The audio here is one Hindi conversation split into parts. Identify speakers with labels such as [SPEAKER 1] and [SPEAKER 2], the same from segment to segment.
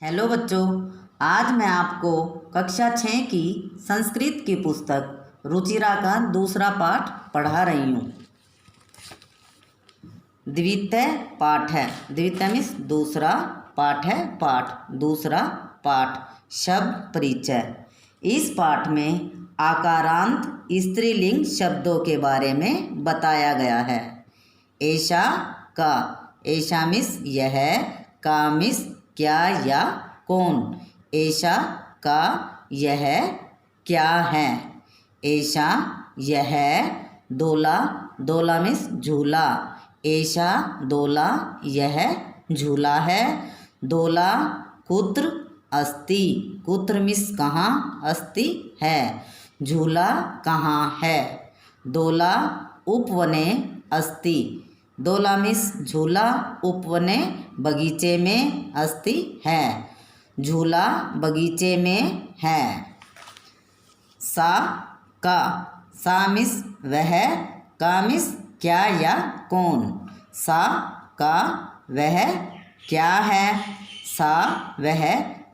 [SPEAKER 1] हेलो बच्चों, आज मैं आपको कक्षा 6 की संस्कृत की पुस्तक रुचिरा का दूसरा पाठ पढ़ा रही हूँ। द्वितीय पाठ है। द्वितीय मीन्स दूसरा, पाठ है पाठ, दूसरा पाठ शब्द परिचय। इस पाठ में आकारांत स्त्रीलिंग शब्दों के बारे में बताया गया है। ऐशा का, ऐशा मीन्स यह, का मीन्स क्या या कौन, ऐशा का यह क्या है, ऐशा यह दोला, दोला मीन्स झूला, ऐशा दोला यह झूला है। दोला कुत्र अस्ति, कुत्र मीन्स कहाँ, अस्ति है, झूला कहाँ है। दोला उपवने अस्ति, दोला मीन्स झूला, उपवने बगीचे में, अस्ति है, झूला बगीचे में है। सा का, सा मीन्स वह, का मीन्स क्या या कौन, सा का वह क्या है, सा वह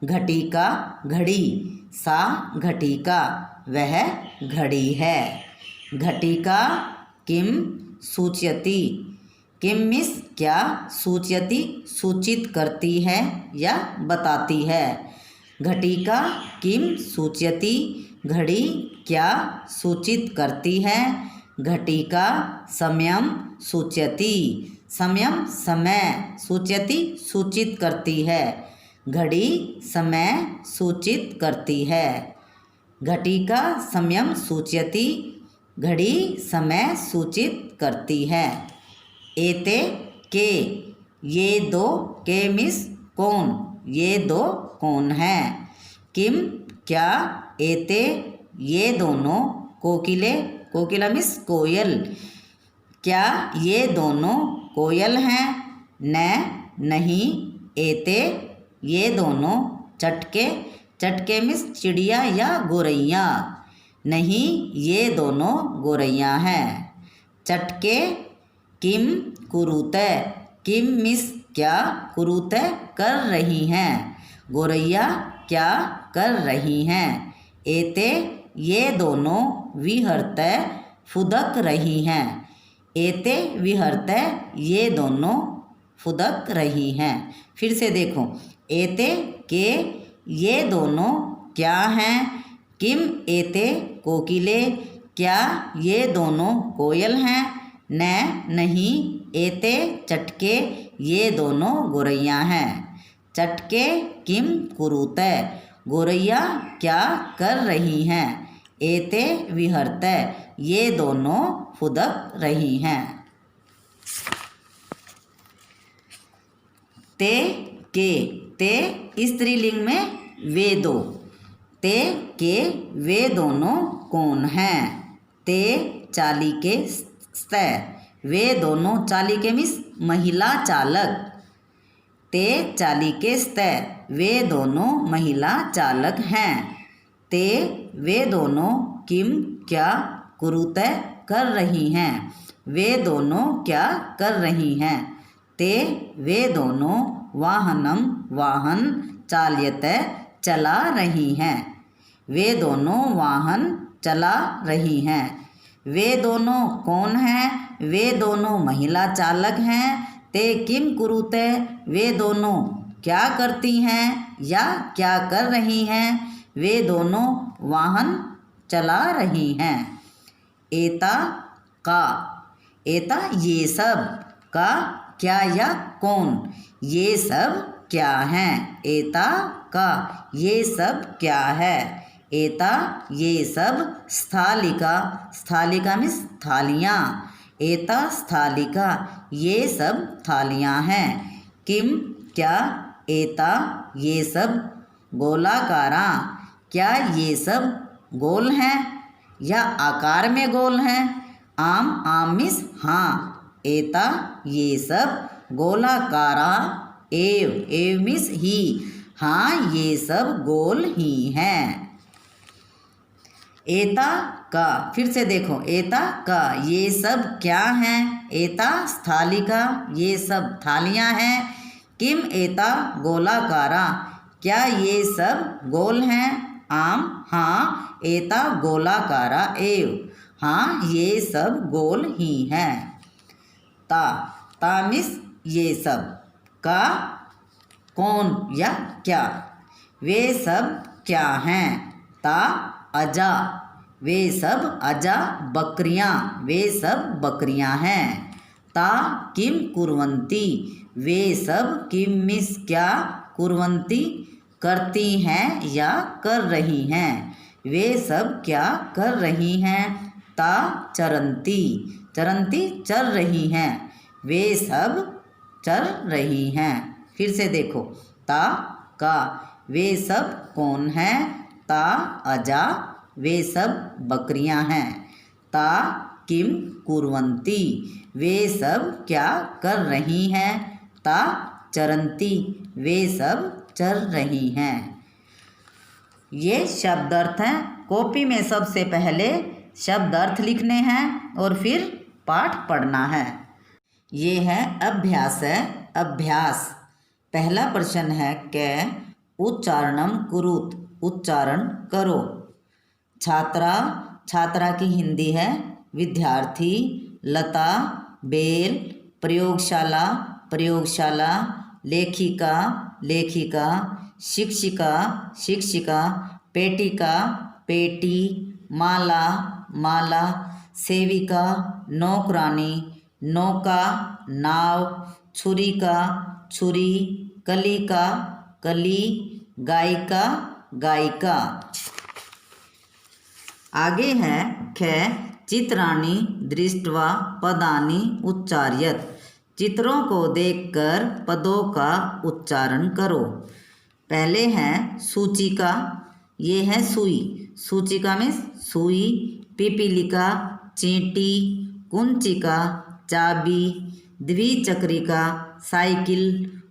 [SPEAKER 1] घटी का घड़ी, सा घटी का वह घड़ी है। घटिका किम सूचयति, किम मीन्स क्या, सूचयति सूचित करती है या बताती है। घटिका किम सूचयति, घड़ी क्या सूचित करती है। घटिका समयम सूचयति, समयम समय, सूचयति सूचित करती है, घड़ी समय सूचित करती है। घटिका समयम सूचयति, घड़ी समय सूचित करती है। एते के, ये दो, के मीन्स कौन, ये दो कौन है। किम क्या, एते ये दोनों, कोकिले, कोकिला मीन्स कोयल, क्या ये दोनों कोयल हैं। न नहीं, एते ये दोनों चटके, चटके मीन्स चिड़िया या गोरैया, नहीं ये दोनों गोरैया हैं। चटके किम कुरुते, किम मीन्स क्या, कुरुते कर रही हैं, गोरैया क्या कर रही हैं। एते ये दोनों विहरते फुदक रही हैं, एते विहरते ये दोनों फुदक रही हैं। फिर से देखो, एते के ये दोनों क्या हैं। किम एते कोकिले, क्या ये दोनों कोयल हैं। न नहीं, एते चटके ये दोनों गोरैया हैं। चटके किम कुरुते, गोरैया क्या कर रही हैं। एते विहरते ये दोनों फुदक रही हैं। ते के, ते स्त्रीलिंग में वे दो, ते के वे दोनों कौन हैं। ते चाली के स्ते, वे दोनों, चाली के मीन्स महिला चालक, ते चाली के स्ते वे दोनों महिला चालक हैं। ते वे दोनों किम क्या कुरुते कर रही हैं, वे दोनों क्या कर रही हैं। ते वे दोनों वाहनम वाहन चाल्यते चला रही हैं, वे दोनों वाहन चला रही हैं। वे दोनों कौन हैं, वे दोनों महिला चालक हैं। ते किम कुरुते, वे दोनों क्या करती हैं या क्या कर रही हैं, वे दोनों वाहन चला रही हैं। एता का, एता ये सब, का क्या या कौन, ये सब क्या हैं। एता का ये सब क्या है। एता ये सब स्थालिका, स्थालिका मीन्स थालियाँ, एता स्थालिका ये सब थालियाँ हैं। किम क्या, एता ये सब गोलाकारा, क्या ये सब गोल हैं या आकार में गोल हैं। आम, आम मीन्स हाँ, एता ये सब गोलाकारा, एव, एव मीन्स ही, हाँ ये सब गोल ही हैं। एता का, फिर से देखो, एता का ये सब क्या हैं। एता स्थालिका ये सब थालियाँ हैं। किम एता गोलाकारा, क्या ये सब गोल हैं? आम, हाँ, एता गोलाकारा एव, हाँ ये सब गोल ही हैं। ता, तामिस ये सब। का, कौन या क्या, वे सब क्या हैं? ता, अजा, वे सब अजा बकरियां, वे सब बकरियां हैं। ता, किम कुर्वन्ति, वे सब किम मिस क्या कुर्वन्ति करती हैं या कर रही हैं, वे सब क्या कर रही हैं। ता, चरन्ति, चरन्ति चल रही हैं, वे सब चल रही हैं। फिर से देखो, ता, का, वे सब कौन हैं? ता, अजा, वे सब बकरियां हैं। ता, किम कुर्वन्ति, वे सब क्या कर रही हैं। ता, चरन्ति, वे सब चल रही हैं। ये शब्द अर्थ हैं। कॉपी में सबसे पहले शब्द अर्थ लिखने हैं और फिर पाठ पढ़ना है। ये है अभ्यास है। अभ्यास। पहला प्रश्न है कै उच्चारणम कुरुत, उच्चारण करो। छात्रा, छात्रा की हिंदी है विद्यार्थी। लता, बेल, प्रयोगशाला, प्रयोगशाला। लेखिका, लेखिका। शिक्षिका, शिक्षिका। पेटिका, पेटी। माला, माला। सेविका, नौकरानी, नौका, नाव। छुरिका, छुरी। कलिका, कली। गायिका, गायिका। आगे है ख चित्राणि दृष्ट्वा पदानि उच्चार्यत, चित्रों को देखकर पदों का उच्चारण करो। पहले हैं सूचिका, ये है सुई। सूचिका में सुई। पिपीलिका, चींटी। कुंचिका, चाबी। द्विचक्रिका, साइकिल।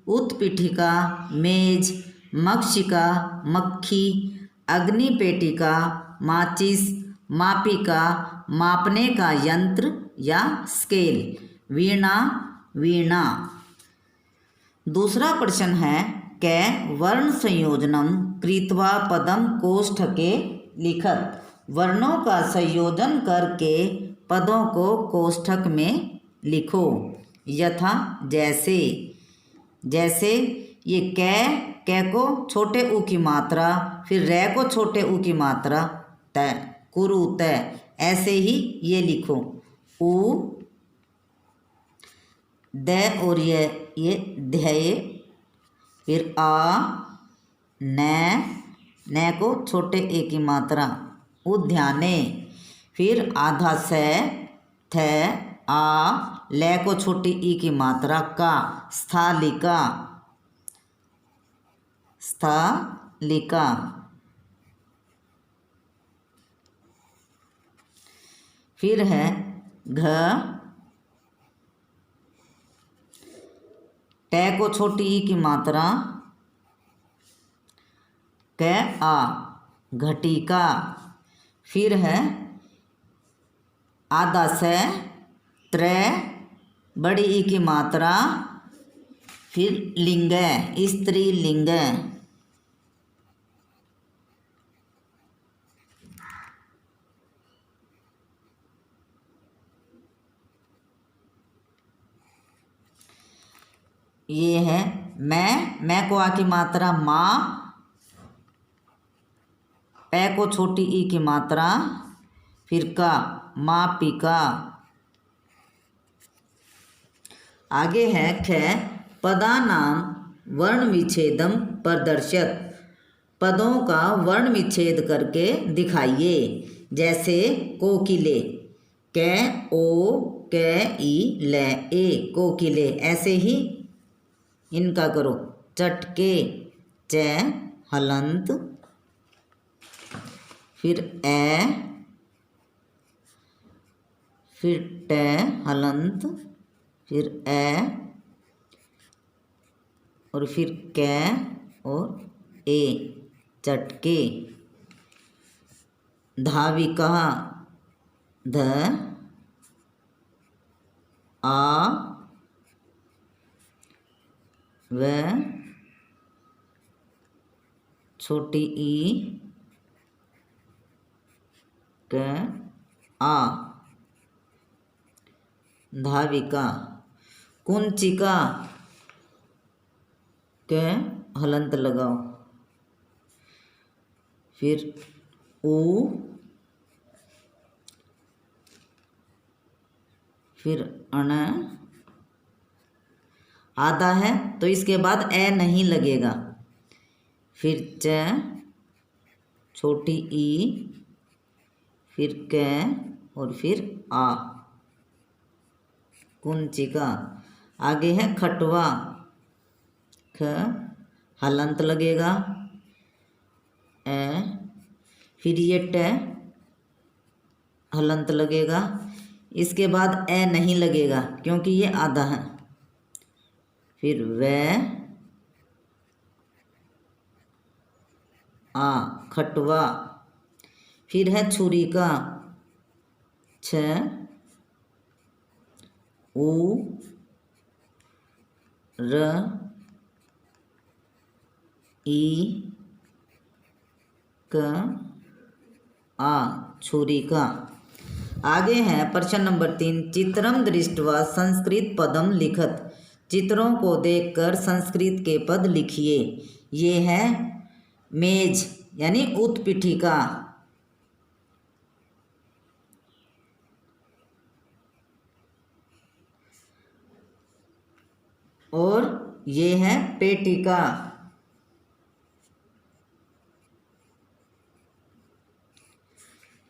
[SPEAKER 1] उत्पीठिका, मेज। मक्षिका, मक्खी। अग्निपेटिका, माचिस। मापिका, मापने का यंत्र या स्केल। वीणा, वीणा। दूसरा प्रश्न है कै वर्ण संयोजनम कृत्वा पदम कोष्ठके लिखत, वर्णों का संयोजन करके पदों को कोष्ठक में लिखो। यथा, जैसे। जैसे ये कै को छोटे ऊ की मात्रा, फिर रै को छोटे ऊ की मात्रा, तय, कुरु, तय, ऐसे ही ये लिखो। ऊ, द और ये ध्यय। फिर आ, न को छोटे ए की मात्रा, उद्याने। फिर आधा से, थ, आ, ले को छोटी ई की मात्रा, का, स्थालिका, स्थालिका। फिर है घ, ट को छोटी ई की मात्रा, क, आ, घटिका। फिर है आधा से, त्र, बड़ी ई की मात्रा। फिर लिंग, स्त्रीलिंग। ये है मैं को आ की मात्रा माँ। पै को छोटी ई की मात्रा। फिर का, मापिका। आगे है ख पदानाम वर्ण विच्छेदम प्रदर्शत, पदों का वर्ण विच्छेद करके दिखाइए। जैसे कोकिले, कै ओ कै ई ले ए, कोकिले। ऐसे ही इनका करो। चटके, च, हलंत। फिर ए, फिर ट, हलंत। फिर ए, और फिर कै और ए, चटके। धाविका, ध, आ, व, छोटी ई क आ धाविका कुंचिका के हलंत लगाओ। फिर ऊ, फिर अण आधा है तो इसके बाद ए नहीं लगेगा। फिर च, छोटी ई, फिर क और फिर आ, कुंचिका। आगे है खटवा, ख हलंत लगेगा ए, फिर ये ट हलंत लगेगा। इसके बाद ए नहीं लगेगा क्योंकि ये आधा है। फिर वे आ खटवा। फिर है छुरी का, छ ऊ र ई क आ छुरी का। आगे है प्रश्न नंबर 3, चित्रम दृष्ट्वा संस्कृत पदम लिखत। चित्रों को देखकर संस्कृत के पद लिखिए। ये है मेज यानी उत्पीठिका, और ये है पेटिका।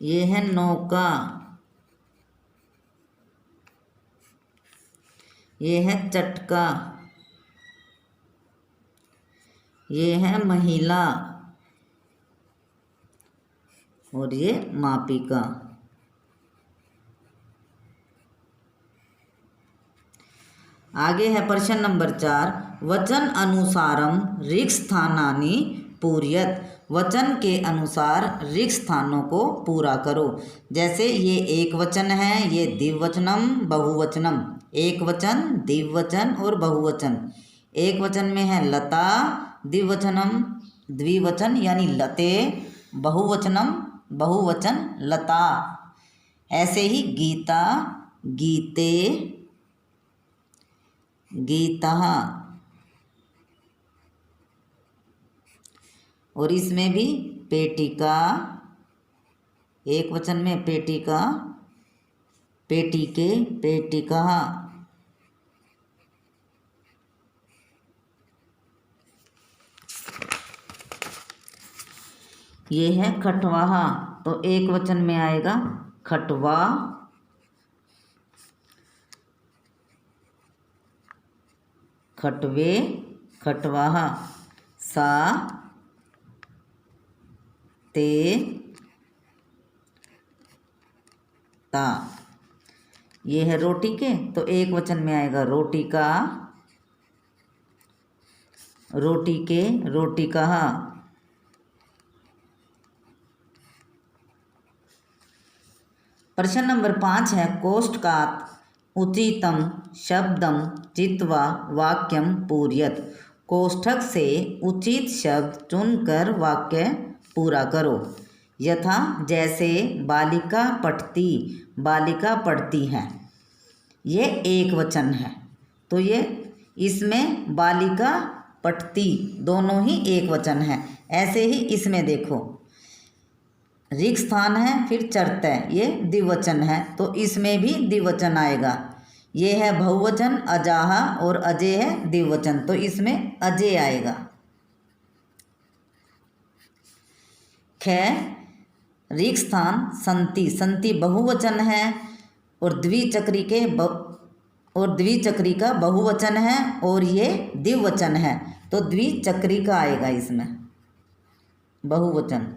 [SPEAKER 1] ये है नौका, ये है चटका, ये है महिला और ये मापिका। आगे है प्रश्न नंबर 4, वचन अनुसारम ऋक् स्थानानि पूरयत। वचन के अनुसार ऋक् स्थानों को पूरा करो। जैसे ये एक वचन है, ये द्विवचनम बहुवचनम, एक वचन द्विवचन और बहुवचन। एक वचन में है लता, द्विवचनम द्विवचन यानी लते, बहुवचनम बहुवचन लता। ऐसे ही गीता, गीते, गीता, और इसमें भी पेटिका, एक वचन में पेटिका, पेटिके, पेटिका। ये है खटवाहा, तो एक वचन में आएगा खटवा, खटवे, खटवाहा। सा, ते, ता। ये है रोटी के, तो एक वचन में आएगा रोटी का, रोटी के, रोटी कहा। प्रश्न नंबर 5 है, कोष्ठकात् उचितम शब्दम चित्वा वाक्यम पूरयत। कोष्ठक से उचित शब्द चुनकर वाक्य पूरा करो। यथा जैसे बालिका पठती, बालिका पढ़ती है, ये एक वचन है, तो ये इसमें बालिका पठती दोनों ही एक वचन है। ऐसे ही इसमें देखो, ऋक् स्थान है, फिर चरतय, ये द्विवचन है, तो इसमें भी द्विवचन आएगा। ये है बहुवचन अजाहा और अजय है द्विवचन, तो इसमें अजय आएगा। ख ऋक् स्थान संति, संति बहुवचन है और द्विचक्री का बहुवचन है और ये द्विवचन है, तो द्विचक्री का आएगा इसमें बहुवचन।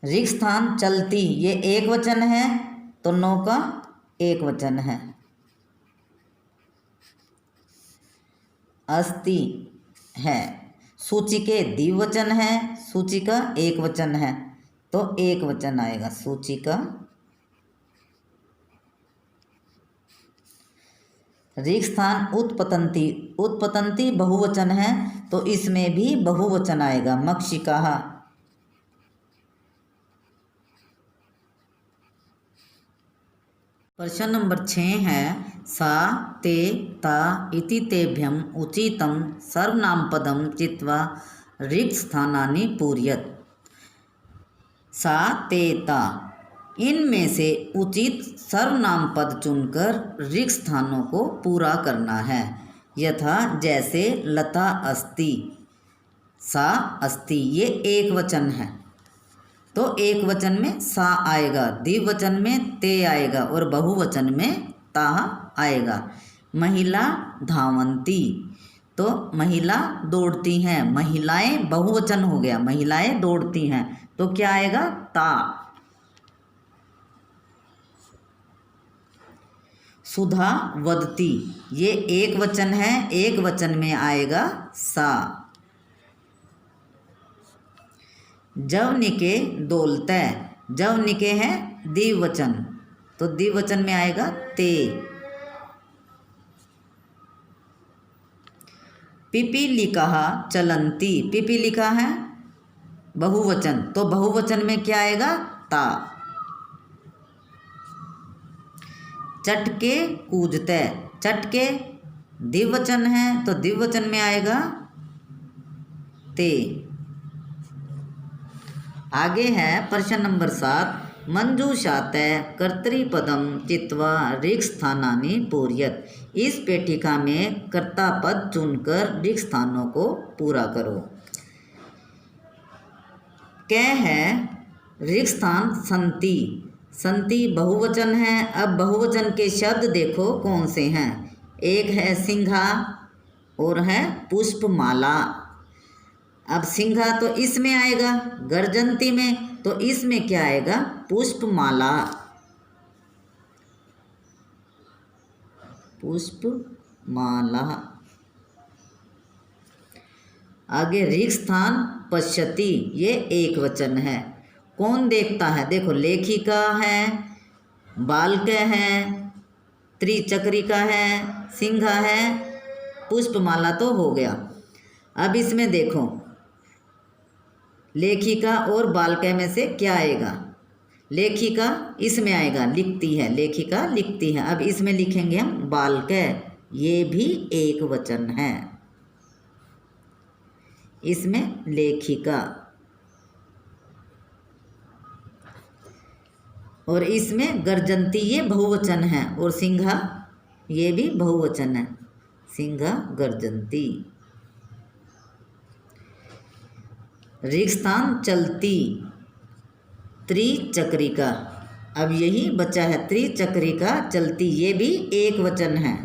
[SPEAKER 1] ऋक् स्थान चलती, ये एक वचन है, तो नौका एक वचन है। अस्ति है, सूची के द्विवचन है, सूची का एक वचन है, तो एक वचन आएगा सूची का। ऋक् स्थान उत्पतंती, उत्पतंती बहुवचन है तो इसमें भी बहुवचन आएगा, मक्षिकाः। प्रश्न नंबर 6 है सा ते ता इति तेभ्यम उचितं सर्वनामपदं चित्वा ऋक् स्थानानि पूरयेत्। सा ते ता, इनमें से उचित सर्वनाम पद चुनकर ऋक् स्थानों को पूरा करना है। यथा जैसे लता अस्ति, सा अस्ति, ये एक वचन है तो एक वचन में सा आएगा, द्विवचन में ते आएगा और बहुवचन में ता आएगा। महिला धावंती, तो महिला दौड़ती हैं, महिलाएं बहुवचन हो गया, महिलाएं दौड़ती हैं तो क्या आएगा, ता। सुधा वदती, ये एक वचन है, एक वचन में आएगा सा। जवनिके दौलते, जवनिके है द्विवचन तो द्विवचन में आएगा ते। पिपीलिकाः चलन्ति, पिपीलिका है बहुवचन तो बहुवचन में क्या आएगा, ता। चटके कूदते, चटके द्विवचन है तो द्विवचन में आएगा ते। आगे है प्रश्न नंबर 7, मंजूषाते कर्तृपदम चित्वा ऋक् स्थानानि पूरयेत्। इस पेटिका में कर्ता पद चुनकर ऋक् स्थानों को पूरा करो। कै है ऋक् स्थान संति, संति बहुवचन है। अब बहुवचन के शब्द देखो कौन से हैं, एक है सिंघा और है पुष्पमाला। अब सिंघा तो इसमें आएगा, गर्जंती में तो इसमें क्या आएगा, पुष्पमाला, पुष्पमाला। आगे ऋक् स्थान पश्यति, ये एक वचन है, कौन देखता है, देखो लेखिका है, बालक है, त्रिचक्रिका है, सिंघा है, पुष्पमाला तो हो गया। अब इसमें देखो लेखिका और बालक में से क्या आएगा, लेखिका इसमें आएगा, लिखती है, लेखिका लिखती है। अब इसमें लिखेंगे हम बालक, ये भी एक वचन है, इसमें लेखिका और इसमें गर्जंती, ये बहुवचन है और सिंघा ये भी बहुवचन है, सिंघा गर्जंती। ऋक् स्थान चलती, त्रिचक्रिका, अब यही बचा है त्रिचक्रिका चलती, ये भी एक वचन है।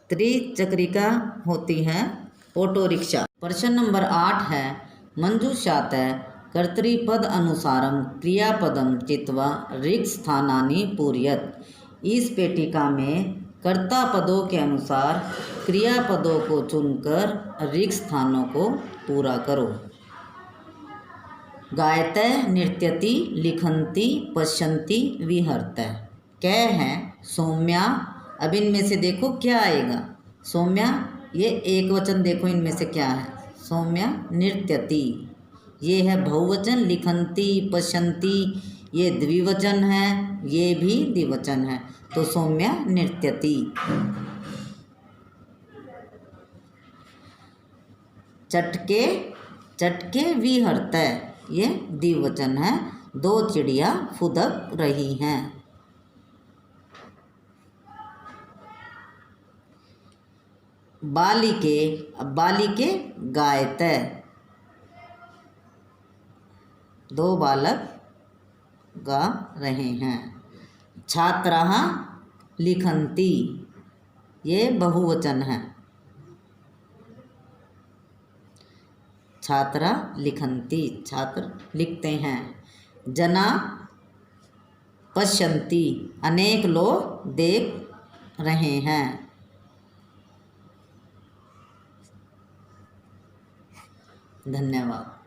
[SPEAKER 1] त्रिचक्रिका होती है ऑटो रिक्शा। प्रश्न नंबर 8 है मंजूषाते कर्तृपद अनुसारम क्रियापदम चित्वा ऋक् स्थानानि पूरयेत्। इस पेटिका में कर्ता पदों के अनुसार क्रियापदों को चुनकर ऋक् स्थानों को पूरा करो। गायते नृत्यति लिखन्ति पश्यन्ति विहरते। कै है सौम्या, अब इनमें से देखो क्या आएगा, सौम्या ये एक वचन, देखो इनमें से क्या है, सौम्या नृत्यति, ये है बहुवचन, लिखन्ति पश्यन्ति ये द्विवचन है, ये भी द्विवचन है तो सौम्या नृत्यति। चटके, चटके विहरते, ये द्विवचन है, दो चिड़िया फुदक रही हैं। बालिके, बालिके गायते, दो बालक गा रहे हैं। छात्राः लिखन्ति, ये बहुवचन है, छात्रा लिखन्ति, छात्र लिखते हैं। जना पश्यन्ति, अनेक लोग देख रहे हैं। धन्यवाद।